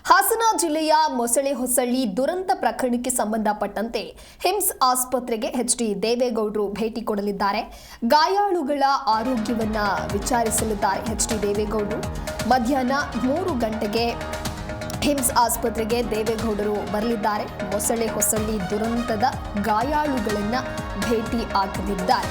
ಹಾಸನ ಜಿಲ್ಲೆಯ ಮೊಸಳೆ ಹೊಸಳ್ಳಿ ದುರಂತ ಪ್ರಕರಣಕ್ಕೆ ಸಂಬಂಧಪಟ್ಟಂತೆ ಹಿಮ್ಸ್ ಆಸ್ಪತ್ರೆಗೆ ಎಚ್ಡಿ ದೇವೇಗೌಡರು ಭೇಟಿ ಕೊಡಲಿದ್ದಾರೆ. ಗಾಯಾಳುಗಳ ಆರೋಗ್ಯವನ್ನ ವಿಚಾರಿಸಲಿದ್ದಾರೆ. ಎಚ್ಡಿ ದೇವೇಗೌಡರು ಮಧ್ಯಾಹ್ನ 3 ಗಂಟೆಗೆ ಹಿಮ್ಸ್ ಆಸ್ಪತ್ರೆಗೆ ದೇವೇಗೌಡರು ಬರಲಿದ್ದಾರೆ. ಮೊಸಳೆ ಹೊಸಳ್ಳಿ ದುರಂತದ ಗಾಯಾಳುಗಳನ್ನ ಭೇಟಿ ಆಗಲಿದ್ದಾರೆ.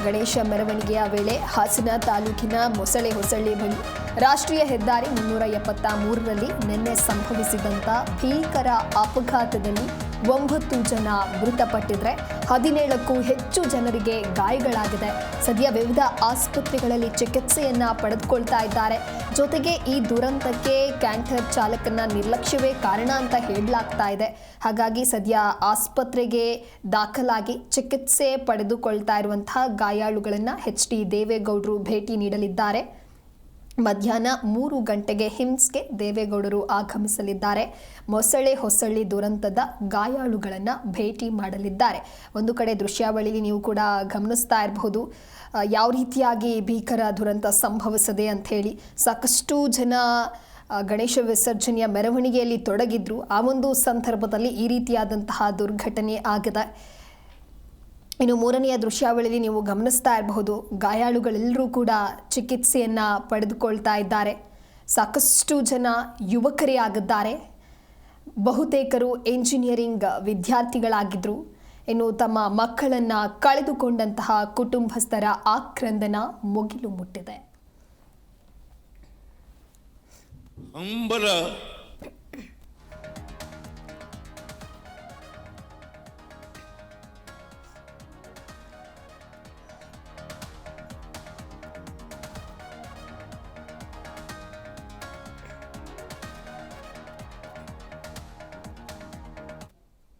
ಗಣೇಶ ಮೆರವಣಿಗೆಯ ವೇಳೆ ಹಾಸನ ತಾಲೂಕಿನ ಮೊಸಳೆ ಹೊಸಳ್ಳಿ ಬಳಿ ರಾಷ್ಟ್ರೀಯ ಹೆದ್ದಾರಿ 373ರಲ್ಲಿ ನಿನ್ನೆ ಸಂಭವಿಸಿದಂಥ ಭೀಕರ ಅಪಘಾತದಲ್ಲಿ 9 ಜನ ಮೃತಪಟ್ಟಿದ್ರೆ 17ಕ್ಕೂ ಹೆಚ್ಚು ಜನರಿಗೆ ಗಾಯಗಳಾಗಿದೆ. ಸದ್ಯ ವಿವಿಧ ಆಸ್ಪತ್ರೆಗಳಲ್ಲಿ ಚಿಕಿತ್ಸೆಯನ್ನ ಪಡೆದುಕೊಳ್ತಾ ಇದ್ದಾರೆ. ಜೊತೆಗೆ ಈ ದುರಂತಕ್ಕೆ ಕ್ಯಾಂಟರ್ ಚಾಲಕನ ನಿರ್ಲಕ್ಷ್ಯವೇ ಕಾರಣ ಅಂತ ಹೇಳಲಾಗ್ತಾ ಇದೆ. ಹಾಗಾಗಿ ಸದ್ಯ ಆಸ್ಪತ್ರೆಗೆ ದಾಖಲಾಗಿ ಚಿಕಿತ್ಸೆ ಪಡೆದುಕೊಳ್ತಾ ಇರುವಂತಹ ಗಾಯಾಳುಗಳನ್ನು ಎಚ್ಡಿ ದೇವೇಗೌಡರು ಭೇಟಿ ನೀಡಲಿದ್ದಾರೆ. ಮಧ್ಯಾಹ್ನ 3 ಗಂಟೆಗೆ ಹಿಮ್ಸ್ಗೆ ದೇವೇಗೌಡರು ಆಗಮಿಸಲಿದ್ದಾರೆ. ಮೊಸಳೆ ಹೊಸಳ್ಳಿ ದುರಂತದ ಗಾಯಾಳುಗಳನ್ನು ಭೇಟಿ ಮಾಡಲಿದ್ದಾರೆ. ಒಂದು ಕಡೆ ದೃಶ್ಯಾವಳಿಯಲ್ಲಿ ನೀವು ಕೂಡ ಗಮನಿಸ್ತಾ ಇರಬಹುದು ಯಾವ ರೀತಿಯಾಗಿ ಭೀಕರ ದುರಂತ ಸಂಭವಿಸಿದೆ ಅಂತ ಹೇಳಿ. ಸಾಕಷ್ಟು ಜನ ಗಣೇಶ ವಿಸರ್ಜನೆಯ ಮೆರವಣಿಗೆಯಲ್ಲಿ ತೊಡಗಿದ್ರು. ಆ ಒಂದು ಸಂದರ್ಭದಲ್ಲಿ ಈ ರೀತಿಯಾದಂತಹ ದುರ್ಘಟನೆ ಆಗಿದೆ. ಇನ್ನು 3ನೆಯ ದೃಶ್ಯಾವಳಿಯಲ್ಲಿ ನೀವು ಗಮನಿಸ್ತಾ ಇರಬಹುದು ಗಾಯಾಳುಗಳೆಲ್ಲರೂ ಕೂಡ ಚಿಕಿತ್ಸೆಯನ್ನು ಪಡೆದುಕೊಳ್ತಾ ಇದ್ದಾರೆ. ಸಾಕಷ್ಟು ಜನ ಯುವಕರೇ ಆಗಿದ್ದಾರೆ. ಬಹುತೇಕರು ಎಂಜಿನಿಯರಿಂಗ್ ವಿದ್ಯಾರ್ಥಿಗಳಾಗಿದ್ದರು. ಇನ್ನು ತಮ್ಮ ಮಕ್ಕಳನ್ನು ಕಳೆದುಕೊಂಡಂತಹ ಕುಟುಂಬಸ್ಥರ ಆಕ್ರಂದನ ಮುಗಿಲು ಮುಟ್ಟಿದೆ. ಹಂಬಲ